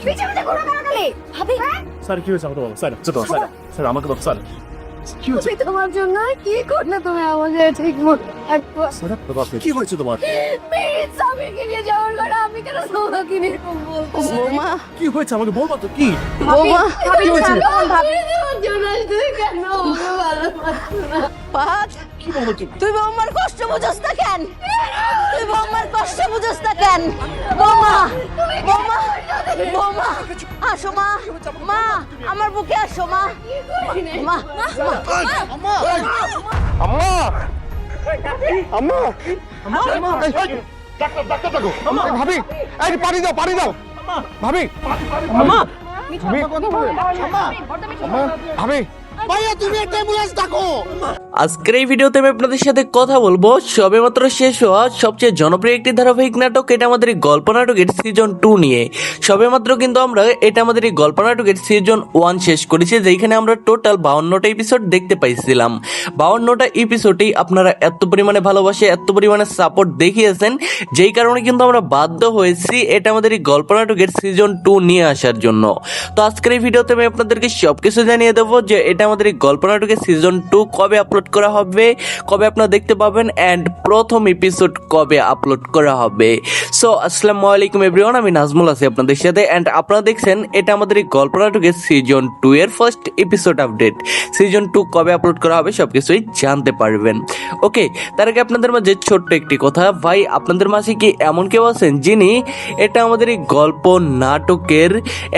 পিছে পিছে ঘোরা কারাকালি ভাবি স্যার কি হয়েছে আমাকে বলো স্যার ছোট স্যার স্যার আমাকে বলো স্যার কি হয়েছে তুমি তোমার জন্য কি করলে তুমি আমাকে ঠিক মতো রাখবো স্যার কি হয়েছে তোমার প্লিজ স্বামীকে নিয়ে যাওয়ার করে আমি কেন তোমাকে নিয়ে বলবো বৌমা কি হয়েছে আমাকে বলবা তো কি বৌমা কি হয়েছে ভাবি তোমার জন্য তুই কেন আমাকে ভালোবাসো না পাঁচ কি বলো তুমি তুই বৌমার কষ্ট বুঝোস না কেন তুই বৌমার কষ্ট বুঝোস না কেন বৌমা বৌমা বৌমা আসো মা মা আমার বুকে আসো মা মা আম্মা আম্মা আম্মা আম্মা ডাক্তার ডাক্তার ডাকো ভাবি এই পানি দাও ভাবি আম্মা ভাবি ভাইয়া তুমি একটা অ্যাম্বুলেন্স ডাকো আজকের এই ভিডিওতে আমি আপনাদের সাথে কথা বলবো সবেমাত্র শেষ হওয়া সবচেয়ে জনপ্রিয় একটি ধারাবাহিক নাটক, এটা আমাদের এই গল্প নাটকের সিজন 2 নিয়ে। সবেমাত্র কিন্তু আমরা এটা আমাদের এই গল্প নাটকের সিজন 1 শেষ করেছি, যেখানে আমরা টোটাল 52টা এপিসোড দেখতে পাইছিলাম। 52টা এপিসোডেই আপনারা এত পরিমাণে ভালোবাসে, এত পরিমাণে সাপোর্ট দেখিয়েছেন, যেই কারণে কিন্তু আমরা বাধ্য হয়েছি এটা আমাদের এই গল্প নাটকের সিজন 2 নিয়ে আসার জন্য। তো আজকের এই ভিডিওতে আমি আপনাদেরকে সবকিছু জানিয়ে দেবো যে এটা আমাদের এই গল্প নাটকের সিজন 2 কবে আপলোড করা হবে, কবে আপনারা দেখতে পাবেন, এন্ড প্রথম এপিসোড কবে আপলোড করা হবে। সো আসসালামু আলাইকুম এভরিওয়ান, আমি নাজমুল আছি আপনাদের সাথে, এন্ড আপনারা দেখছেন এটা আমাদের এই গল্প নাটকের সিজন 2 এর ফার্স্ট এপিসোড আপডেট। সিজন 2 কবে আপলোড করা হবে সবকিছুই জানতে পারবেন। ওকে, তার আগে আপনাদের মাঝে ছোট্ট একটি কথা, ভাই আপনাদের মাঝে কি এমন কেউ আছেন যিনি এটা আমাদের এই গল্প নাটকের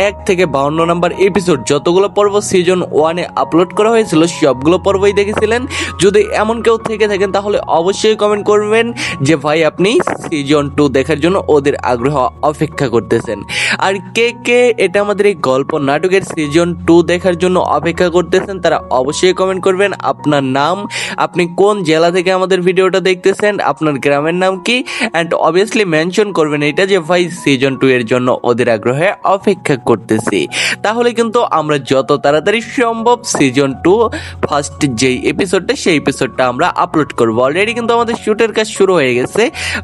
1 থেকে 52 নাম্বার এপিসোড যতগুলো পর্ব সিজন 1 এ আপলোড করা হয়েছিল সবগুলো পর্বই দেখেছিলেন? যদি এমন কেউ থেকে থাকেন তাহলে অবশ্যই কমেন্ট করবেন যে ভাই আপনি সিজন 2 দেখার জন্য ওদের আগ্রহ অপেক্ষা করতেছেন। আর কে কে এটা আমাদের এই গল্প নাটকের সিজন 2 দেখার জন্য অপেক্ষা করতেছেন তারা অবশ্যই কমেন্ট করবেন আপনার নাম, আপনি কোন জেলা থেকে আমাদের ভিডিওটা দেখতেছেন, আপনার গ্রামের নাম কি, অ্যান্ড অবভিয়াসলি মেনশন করবেন এটা যে ভাই সিজন 2 এর জন্য ওদের আগ্রহে অপেক্ষা করতেছি। তাহলে কিন্তু আমরা যত তাড়াতাড়ি সম্ভব সিজন 2 ফার্স্ট যেই এপিসোডটা সেই এপিসোডটা আমরা আপলোড করব। অলরেডি কিন্তু আমাদের শুটের কাজ শুরু হয়ে গেছে,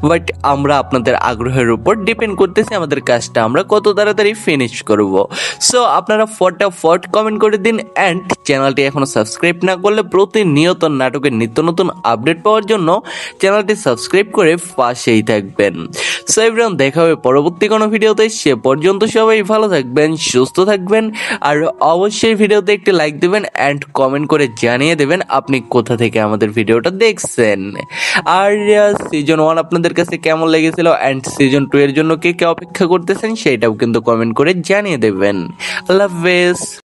বাট আমরা আপনাদের আগ্রহের উপর ডিপেন্ড করতেছি আমাদের কাজটা আমরা কত তাড়াতাড়ি ফিনিশ করব। সো আপনারা ফটাফট কমেন্ট করে দিন, অ্যান্ড চ্যানেলটি এখনো সাবস্ক্রাইব না করলে প্রতিনিয়ত নাটকের নিত্য নতুন আপডেট পাওয়ার জন্য চ্যানেলটি সাবস্ক্রাইব করে পাশেই থাকবেন। সো এভরিওয়ান, দেখা হবে পরবর্তী কোনো ভিডিওতে, সে পর্যন্ত সবাই ভালো থাকবেন, সুস্থ থাকবেন, আর অবশ্যই ভিডিওতে একটি লাইক দেবেন অ্যান্ড কমেন্ট করে জানিয়ে দেবেন আপনি কোথা থেকে আমাদের ভিডিওটা দেখছেন। আর সিজন 1 আপনাদের কাছে কেমন লেগেছিল অ্যান্ড সিজন 2 এর জন্য কে কে অপেক্ষা করতেছেন সেটাও কিন্তু কমেন্ট করে জানিয়ে দেবেন। আল্লাহ হাফেজ।